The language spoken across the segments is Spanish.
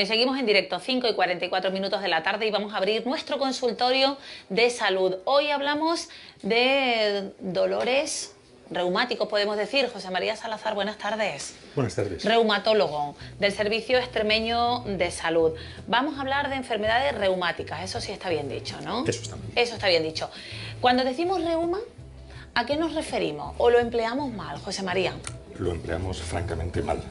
Seguimos en directo, 5:44 de la tarde, y vamos a abrir nuestro consultorio de salud. Hoy hablamos de dolores reumáticos, podemos decir. José María Salazar, buenas tardes. Buenas tardes. Reumatólogo del Servicio Extremeño de Salud. Vamos a hablar de enfermedades reumáticas, eso sí está bien dicho, ¿no? Eso está bien. Eso está bien dicho. Cuando decimos reuma, ¿a qué nos referimos? ¿O lo empleamos mal, José María? Lo empleamos francamente mal.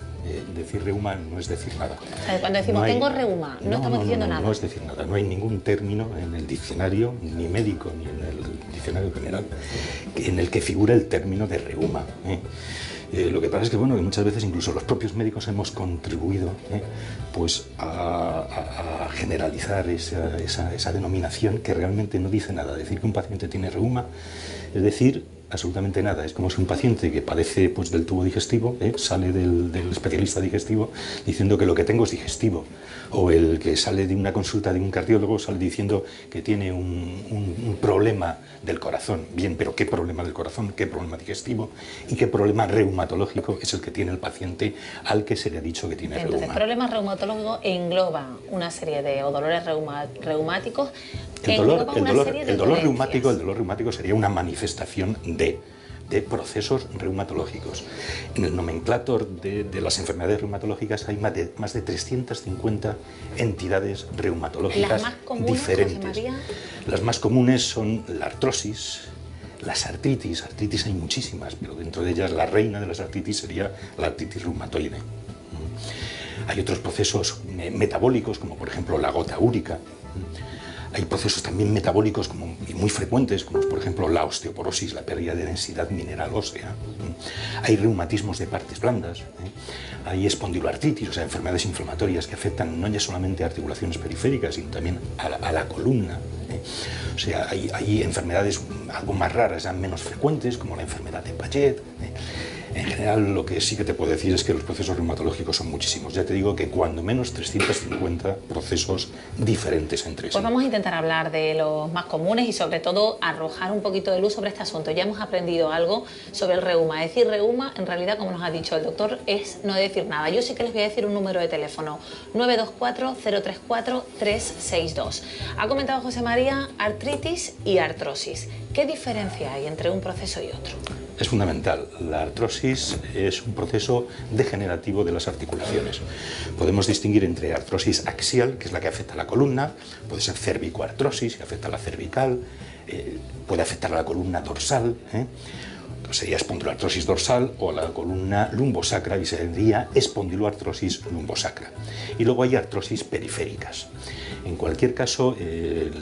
Decir reuma no es decir nada. Cuando decimos tengo reuma, no estamos diciendo nada. No es decir nada. No hay ningún término en el diccionario, ni médico, ni en el diccionario general, en el que figura el término de reuma. Lo que pasa es que, bueno, que muchas veces incluso los propios médicos hemos contribuido pues a generalizar esa denominación que realmente no dice nada. Decir que un paciente tiene reuma es decir absolutamente nada. Es como si un paciente que padece pues, del tubo digestivo sale del especialista digestivo diciendo que lo que tengo es digestivo, o el que sale de una consulta de un cardiólogo sale diciendo que tiene un problema del corazón. Bien, pero ¿qué problema del corazón? ¿Qué problema digestivo? ¿Y qué problema reumatológico es el que tiene el paciente al que se le ha dicho que tiene reuma? Entonces, problema reumatológico engloba una serie de dolores reumáticos. El dolor reumático sería una manifestación de procesos reumatológicos. En el nomenclátor de las enfermedades reumatológicas hay más de 350 entidades reumatológicas ¿Las más comunes, diferentes. José María? Las más comunes son la artrosis, las artritis. Artritis hay muchísimas, pero dentro de ellas la reina de las artritis sería la artritis reumatoide. Hay otros procesos metabólicos, como por ejemplo la gota úrica. Hay procesos también metabólicos y muy frecuentes, como por ejemplo la osteoporosis, la pérdida de densidad mineral ósea. Hay reumatismos de partes blandas. Hay espondiloartritis, o sea, enfermedades inflamatorias que afectan no ya solamente a articulaciones periféricas, sino también a la columna. O sea, hay enfermedades algo más raras, ya menos frecuentes, como la enfermedad de Paget. En general, lo que sí que te puedo decir es que los procesos reumatológicos son muchísimos. Ya te digo que cuando menos 350 procesos diferentes entre sí. Pues vamos a intentar hablar de los más comunes y sobre todo arrojar un poquito de luz sobre este asunto. Ya hemos aprendido algo sobre el reuma. Decir reuma, en realidad, como nos ha dicho el doctor, es no decir nada. Yo sí que les voy a decir un número de teléfono: 924-034-362. Ha comentado José María artritis y artrosis. ¿Qué diferencia hay entre un proceso y otro? Es fundamental. La artrosis es un proceso degenerativo de las articulaciones. Podemos distinguir entre artrosis axial, que es la que afecta a la columna, puede ser cervicoartrosis, que afecta a la cervical, puede afectar a la columna dorsal, sería espondiloartrosis dorsal, o a la columna lumbosacra, y sería espondiloartrosis lumbosacra. Y luego hay artrosis periféricas. En cualquier caso,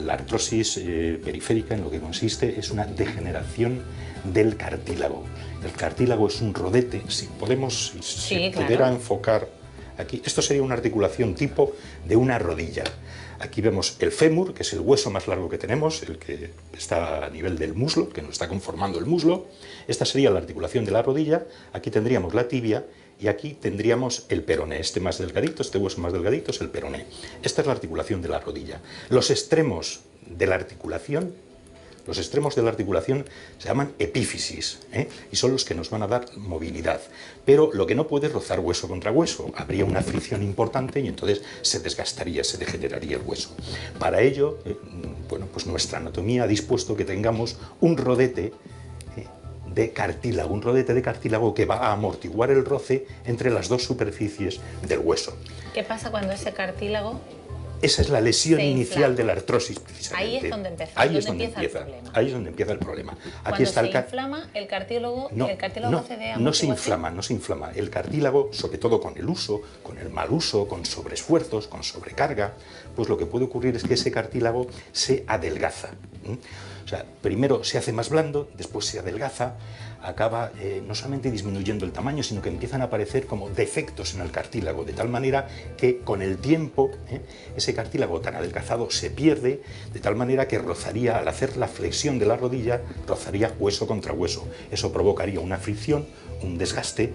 la artrosis periférica en lo que consiste es una degeneración del cartílago. El cartílago es un rodete. Si podemos, si pudiera enfocar aquí, esto sería una articulación tipo de una rodilla. Aquí vemos el fémur, que es el hueso más largo que tenemos, el que está a nivel del muslo, que nos está conformando el muslo. Esta sería la articulación de la rodilla. Aquí tendríamos la tibia y aquí tendríamos el peroné. Este más delgadito, este hueso más delgadito es el peroné. Esta es la articulación de la rodilla. Los extremos de la articulación se llaman epífisis, y son los que nos van a dar movilidad. Pero lo que no puede es rozar hueso contra hueso. Habría una fricción importante y entonces se desgastaría, se degeneraría el hueso. Para ello, bueno, pues nuestra anatomía ha dispuesto que tengamos un rodete de cartílago que va a amortiguar el roce entre las dos superficies del hueso. ¿Qué pasa cuando ese cartílago? Esa es la lesión inicial de la artrosis, precisamente. Ahí es donde empieza, el problema. Ahí es donde empieza el problema. Cuando se inflama el cartílago, no se inflama. El cartílago, sobre todo con el uso, con el mal uso, con sobreesfuerzos, con sobrecarga, pues lo que puede ocurrir es que ese cartílago se adelgaza. O sea, primero se hace más blando, después se adelgaza, acaba no solamente disminuyendo el tamaño, sino que empiezan a aparecer como defectos en el cartílago, de tal manera que con el tiempo ese cartílago tan adelgazado se pierde, de tal manera que rozaría, al hacer la flexión de la rodilla, rozaría hueso contra hueso. Eso provocaría una fricción, un desgaste.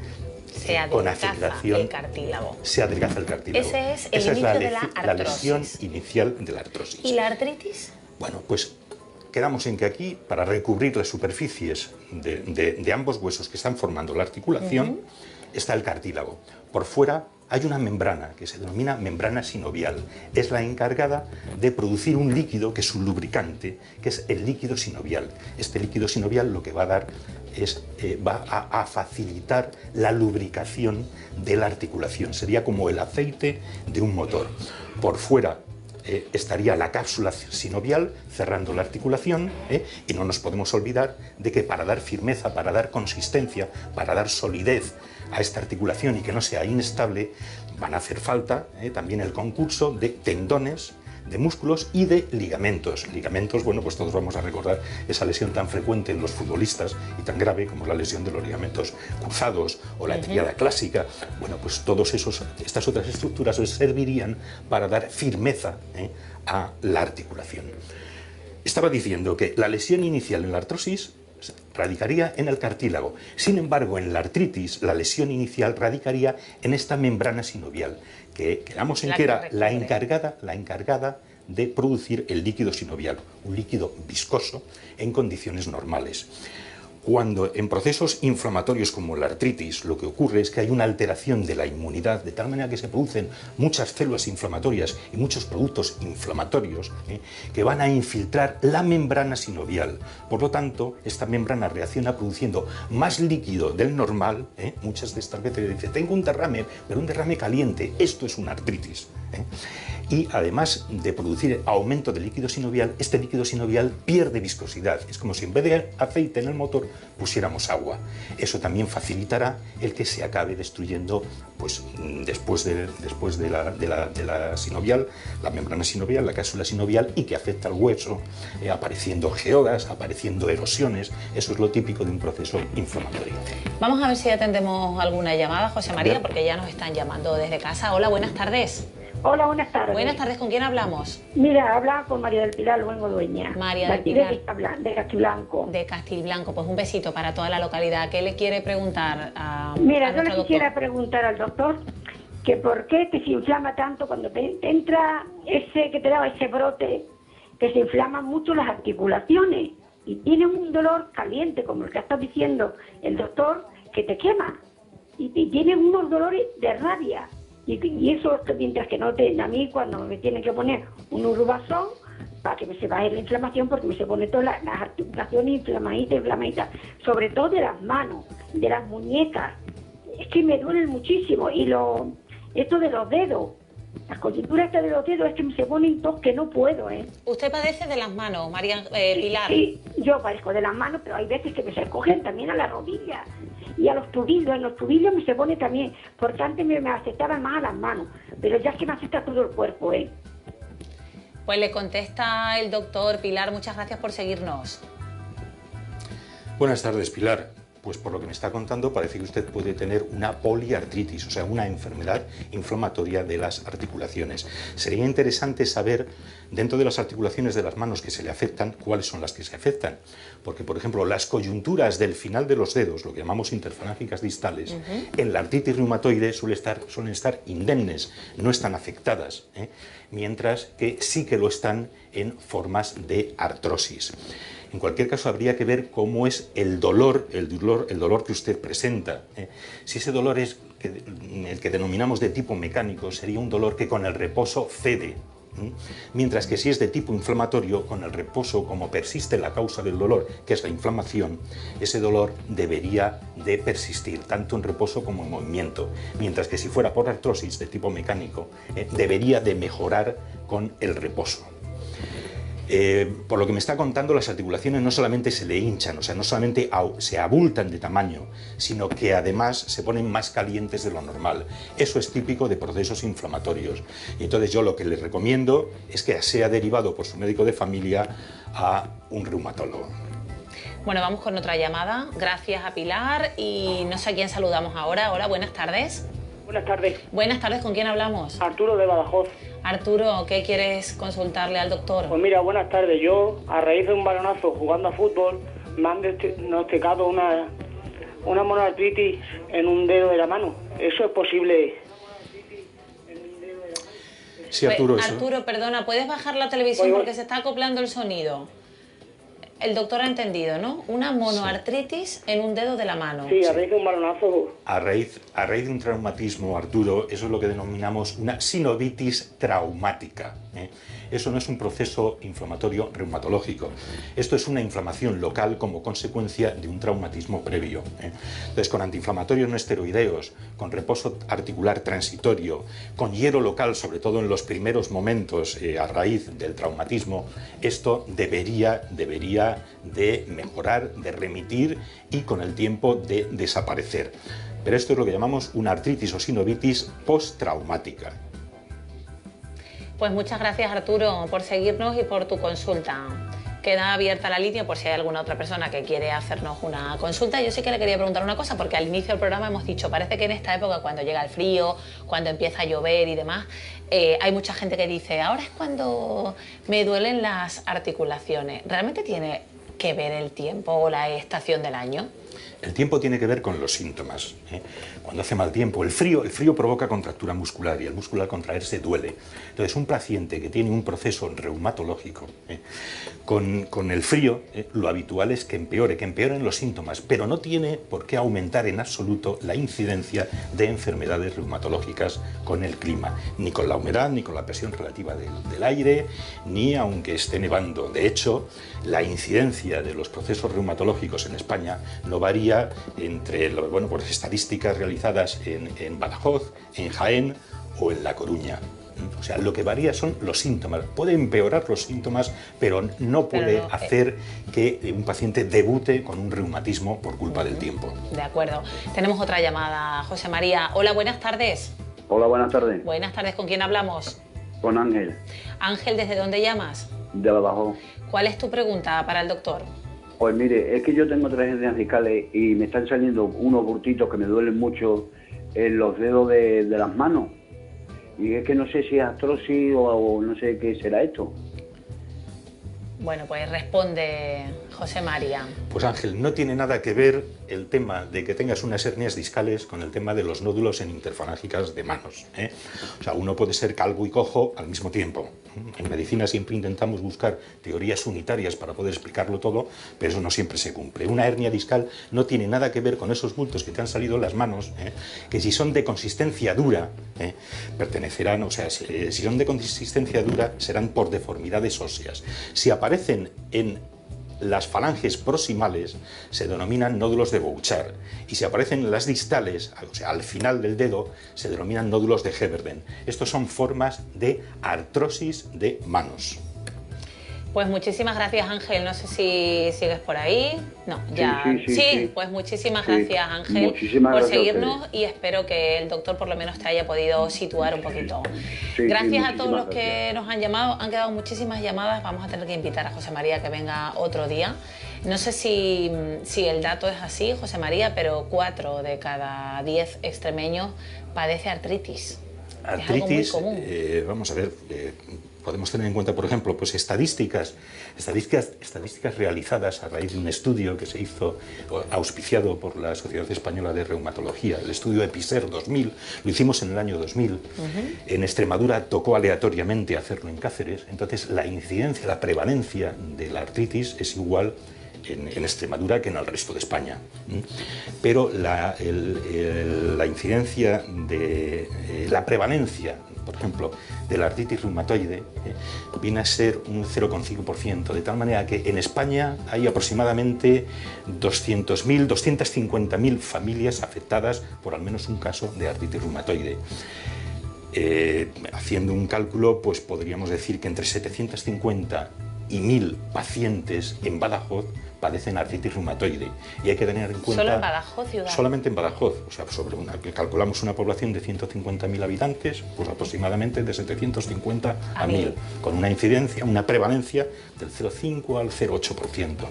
Se adelgaza el cartílago. Se adelgaza el cartílago. Ese es el inicio de la artrosis. La lesión inicial de la artrosis. ¿Y la artritis? Bueno, pues quedamos en que aquí, para recubrir las superficies de ambos huesos que están formando la articulación, está el cartílago. Por fuera hay una membrana que se denomina membrana sinovial. Es la encargada de producir un líquido que es un lubricante, que es el líquido sinovial. Este líquido sinovial lo que va a dar es, va a facilitar la lubricación de la articulación. Sería como el aceite de un motor. Por fuera estaría la cápsula sinovial cerrando la articulación, y no nos podemos olvidar de que para dar firmeza, para dar consistencia, para dar solidez a esta articulación y que no sea inestable, van a hacer falta también el concurso de tendones, de músculos y de ligamentos. Ligamentos, bueno, pues todos vamos a recordar esa lesión tan frecuente en los futbolistas y tan grave como la lesión de los ligamentos cruzados o la tríada clásica. Bueno, pues todos estas otras estructuras os servirían para dar firmeza a la articulación. Estaba diciendo que la lesión inicial en la artrosis radicaría en el cartílago. Sin embargo, en la artritis, la lesión inicial radicaría en esta membrana sinovial, que quedamos en que era la encargada de producir el líquido sinovial, un líquido viscoso en condiciones normales. Cuando en procesos inflamatorios como la artritis lo que ocurre es que hay una alteración de la inmunidad, de tal manera que se producen muchas células inflamatorias y muchos productos inflamatorios que van a infiltrar la membrana sinovial. Por lo tanto, esta membrana reacciona produciendo más líquido del normal. Muchas de estas veces dice, tengo un derrame, pero un derrame caliente. Esto es una artritis. Y además de producir aumento del líquido sinovial, este líquido sinovial pierde viscosidad. Es como si en vez de aceite en el motor pusiéramos agua. Eso también facilitará el que se acabe destruyendo, pues después de la sinovial, la membrana sinovial, la cápsula sinovial, y que afecta al hueso, apareciendo geodas, apareciendo erosiones. Eso es lo típico de un proceso inflamatorio. Vamos a ver si atendemos alguna llamada, José María, porque ya nos están llamando desde casa. Hola, buenas tardes. Hola, buenas tardes. Buenas tardes, ¿con quién hablamos? Mira, habla con María del Pilar Luengo Dueña. María del Pilar. De Castilblanco. De Castilblanco, pues un besito para toda la localidad. ¿Qué le quiere preguntar a Mira, a yo le quisiera doctor? Preguntar al doctor que por qué te se inflama tanto cuando te entra que te da ese brote, que se inflaman mucho las articulaciones y tienes un dolor caliente, como el que está diciendo el doctor, que te quema. Y tienes unos dolores de rabia. Y eso, mientras que no te... A mí, cuando me tienen que poner un urbazón para que se baje la inflamación, porque me se pone todas las articulaciones inflamaditas, sobre todo de las manos, de las muñecas. Es que me duelen muchísimo. Y esto de los dedos, las coyunturas de los dedos, es que me se ponen tos que no puedo, ¿Usted padece de las manos, María Pilar? Sí, yo padezco de las manos, pero hay veces que me se cogen también a las rodillas. Y a los tubillos, en los tubillos me se pone también, porque antes me afectaban más a las manos, pero ya es que me afecta todo el cuerpo, Pues le contesta el doctor. Pilar, muchas gracias por seguirnos. Buenas tardes, Pilar. Pues por lo que me está contando parece que usted puede tener una poliartritis, o sea, una enfermedad inflamatoria de las articulaciones. Sería interesante saber, dentro de las articulaciones de las manos que se le afectan, cuáles son las que se afectan. Porque, por ejemplo, las coyunturas del final de los dedos, lo que llamamos interfalángicas distales, en la artritis reumatoide suelen estar indemnes, no están afectadas, mientras que sí que lo están en formas de artrosis. En cualquier caso, habría que ver cómo es el dolor que usted presenta. Si ese dolor es el que denominamos de tipo mecánico, sería un dolor que con el reposo cede. Mientras que si es de tipo inflamatorio, con el reposo, como persiste la causa del dolor, que es la inflamación, ese dolor debería de persistir, tanto en reposo como en movimiento. Mientras que si fuera por artrosis de tipo mecánico, debería de mejorar con el reposo. Por lo que me está contando, las articulaciones no solamente se le hinchan, o sea, no solamente se abultan de tamaño, sino que además se ponen más calientes de lo normal. Eso es típico de procesos inflamatorios. Y entonces yo lo que les recomiendo es que sea derivado por su médico de familia a un reumatólogo. Bueno, vamos con otra llamada. Gracias a Pilar y no sé a quién saludamos ahora. Hola, buenas tardes. Buenas tardes. Buenas tardes, ¿con quién hablamos? Arturo de Badajoz. Arturo, ¿qué quieres consultarle al doctor? Pues mira, buenas tardes. Yo, a raíz de un balonazo jugando a fútbol, me han diagnosticado una monoartritis en un dedo de la mano. ¿Eso es posible? Sí, Arturo. Arturo, perdona, ¿puedes bajar la televisión porque se está acoplando el sonido? el doctor ha entendido, ¿no? Una monoartritis en un dedo de la mano. Sí, a raíz de un balonazo. A raíz de un traumatismo, Arturo, eso es lo que denominamos una sinovitis traumática, ¿eh? Eso no es un proceso inflamatorio reumatológico. Esto es una inflamación local como consecuencia de un traumatismo previo, ¿eh? Entonces, con antiinflamatorios no esteroideos, con reposo articular transitorio, con hierro local, sobre todo en los primeros momentos a raíz del traumatismo, esto debería de mejorar, de remitir y con el tiempo de desaparecer. Pero esto es lo que llamamos una artritis o sinovitis postraumática. Pues muchas gracias, Arturo, por seguirnos y por tu consulta. Queda abierta la línea por si hay alguna otra persona que quiere hacernos una consulta. Yo sí que le quería preguntar una cosa, porque al inicio del programa hemos dicho, parece que en esta época, cuando llega el frío, cuando empieza a llover y demás, hay mucha gente que dice, ahora es cuando me duelen las articulaciones. ¿Realmente tiene que ver el tiempo o la estación del año? El tiempo tiene que ver con los síntomas, ¿eh? Cuando hace mal tiempo, el frío provoca contractura muscular y el músculo al contraerse duele. Entonces, un paciente que tiene un proceso reumatológico, con el frío, lo habitual es que empeoren los síntomas, pero no tiene por qué aumentar en absoluto la incidencia de enfermedades reumatológicas con el clima, ni con la humedad, ni con la presión relativa del aire, ni aunque esté nevando. De hecho, la incidencia de los procesos reumatológicos en España no varía entre, pues estadísticas realizadas en Badajoz, en Jaén o en La Coruña. O sea, lo que varía son los síntomas. Puede empeorar los síntomas, pero no puede hacer que un paciente debute con un reumatismo por culpa del tiempo. De acuerdo. Tenemos otra llamada, José María. Hola, buenas tardes. Hola, buenas tardes. Buenas tardes, ¿con quién hablamos? Con Ángel. Ángel, ¿desde dónde llamas? De Badajoz. ¿Cuál es tu pregunta para el doctor? Pues mire, es que yo tengo 3 hernias discales y me están saliendo unos burtitos que me duelen mucho en los dedos de las manos. Y es que no sé si es artrosis o no sé qué será esto. Bueno, pues responde José María. Pues Ángel, no tiene nada que ver el tema de que tengas unas hernias discales con el tema de los nódulos en interfalángicas de manos, ¿eh? O sea, uno puede ser calvo y cojo al mismo tiempo. En medicina siempre intentamos buscar teorías unitarias para poder explicarlo todo, pero eso no siempre se cumple. Una hernia discal no tiene nada que ver con esos bultos que te han salido en las manos, que si son de consistencia dura, pertenecerán, o sea, si son de consistencia dura, serán por deformidades óseas. Si aparecen en las falanges proximales, se denominan nódulos de Bouchard, y si aparecen en las distales, o sea, al final del dedo, se denominan nódulos de Heberden. Estos son formas de artrosis de manos. Pues muchísimas gracias, Ángel. No sé si sigues por ahí. No, ya. Sí, pues muchísimas gracias, Ángel, muchísimas por gracias seguirnos y espero que el doctor por lo menos te haya podido situar un poquito. Gracias a todos los que nos han llamado. Han quedado muchísimas llamadas. Vamos a tener que invitar a José María que venga otro día. No sé si el dato es así, José María, pero 4 de cada 10 extremeños padece artritis. Artritis, es algo muy común. Vamos a ver, podemos tener en cuenta, por ejemplo, pues estadísticas realizadas a raíz de un estudio que se hizo, auspiciado por la Sociedad Española de Reumatología, el estudio EPISER 2000, lo hicimos en el año 2000. En Extremadura tocó aleatoriamente hacerlo en Cáceres, entonces la incidencia, la prevalencia de la artritis es igual en Extremadura que en el resto de España. Pero la incidencia de la prevalencia, por ejemplo, de la artritis reumatoide viene a ser un 0,5%, de tal manera que en España hay aproximadamente 200.000, 250.000 familias afectadas por al menos un caso de artritis reumatoide. Haciendo un cálculo, pues podríamos decir que entre 750 y 1.000 pacientes en Badajoz padecen artritis reumatoide. Y hay que tener en cuenta... ¿Solo en Badajoz, ciudad? Solamente en Badajoz. O sea, calculamos una población de 150.000 habitantes, pues aproximadamente de 750 a 1.000, con una incidencia, una prevalencia del 0,5 al 0,8%.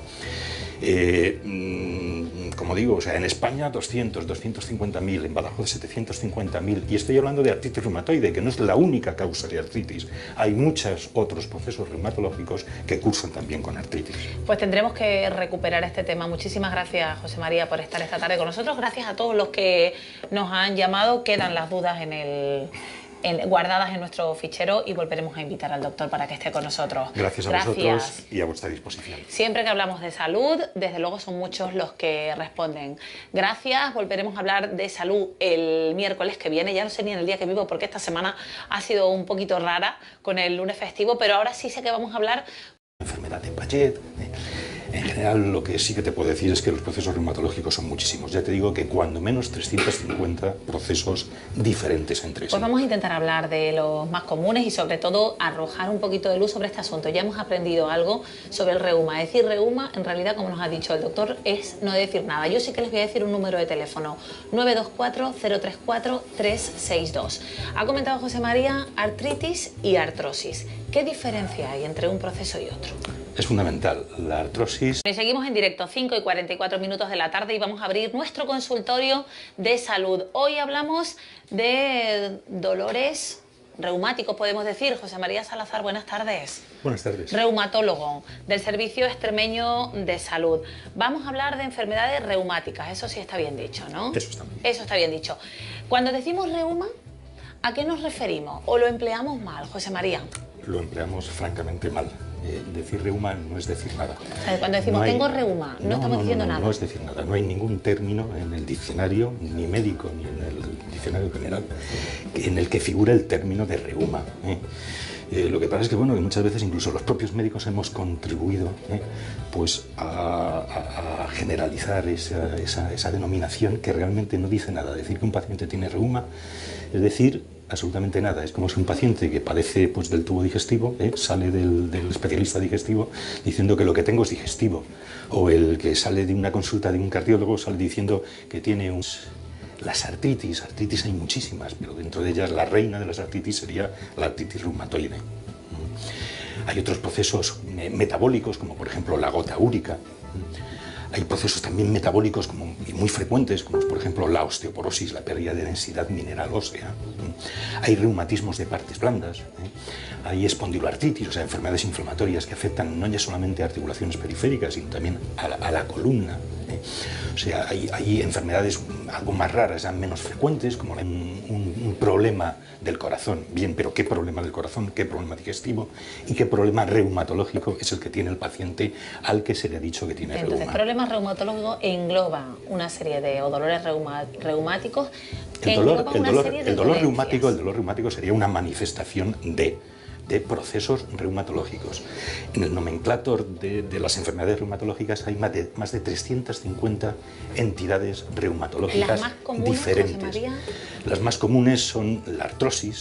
Como digo, o sea, en España 250.000, en Badajoz 750.000, y estoy hablando de artritis reumatoide, que no es la única causa de artritis. Hay muchos otros procesos reumatológicos que cursan también con artritis. Pues tendremos que recuperar este tema. Muchísimas gracias, José María, por estar esta tarde con nosotros. Gracias a todos los que nos han llamado. Quedan las dudas en guardadas en nuestro fichero y volveremos a invitar al doctor para que esté con nosotros. Gracias a vosotros y a vuestra disposición. Siempre que hablamos de salud, desde luego son muchos los que responden. Gracias, volveremos a hablar de salud el miércoles que viene, ya no sé ni en el día que vivo porque esta semana ha sido un poquito rara con el lunes festivo, pero ahora sí sé que vamos a hablar Enfermedad de Paget. En general, lo que sí que te puedo decir es que los procesos reumatológicos son muchísimos. Ya te digo que cuando menos 350 procesos diferentes entre sí. Pues vamos a intentar hablar de los más comunes y sobre todo arrojar un poquito de luz sobre este asunto. Ya hemos aprendido algo sobre el reuma. Decir reuma, en realidad, como nos ha dicho el doctor, es no decir nada. Yo sí que les voy a decir un número de teléfono, 924-034-362. Ha comentado José María artritis y artrosis. ¿Qué diferencia hay entre un proceso y otro? Es fundamental. La artrosis... Y seguimos en directo, 5:44 de la tarde, y vamos a abrir nuestro consultorio de salud. Hoy hablamos de dolores reumáticos, podemos decir. José María Salazar, buenas tardes. Buenas tardes. Reumatólogo del Servicio Extremeño de Salud. Vamos a hablar de enfermedades reumáticas, eso sí está bien dicho, ¿no? Eso está bien. Eso está bien dicho. Cuando decimos reuma, ¿a qué nos referimos? ¿O lo empleamos mal, José María? Lo empleamos francamente mal. Decir reuma no es decir nada. O sea, cuando decimos tengo reuma, no estamos diciendo nada. No es decir nada. No hay ningún término en el diccionario, ni médico, ni en el diccionario general, en el que figura el término de reuma. Lo que pasa es que, bueno, que muchas veces incluso los propios médicos hemos contribuido pues a generalizar esa denominación que realmente no dice nada. Decir que un paciente tiene reuma es decir absolutamente nada. Es como si un paciente que padece pues, del tubo digestivo sale del especialista digestivo diciendo que lo que tengo es digestivo, o el que sale de una consulta de un cardiólogo sale diciendo que tiene un... Las artritis hay muchísimas, pero dentro de ellas la reina de las artritis sería la artritis reumatoide. Hay otros procesos metabólicos, como por ejemplo la gota úrica. Hay procesos también metabólicos y muy frecuentes, como por ejemplo la osteoporosis, la pérdida de densidad mineral ósea. Hay reumatismos de partes blandas. Hay espondiloartritis, o sea, enfermedades inflamatorias que afectan no ya solamente a articulaciones periféricas, sino también a la columna. O sea, hay enfermedades algo más raras, ya menos frecuentes, como un problema del corazón. Bien, pero ¿qué problema del corazón? ¿Qué problema digestivo? ¿Y qué problema reumatológico es el que tiene el paciente al que se le ha dicho que tiene reuma? Entonces, problema reumatológico engloba una serie de dolores reumáticos. El dolor reumático sería una manifestación de procesos reumatológicos. En el nomenclator de las enfermedades reumatológicas hay más de 350 entidades reumatológicas ¿Las más comunes, diferentes. José María? Las más comunes son la artrosis,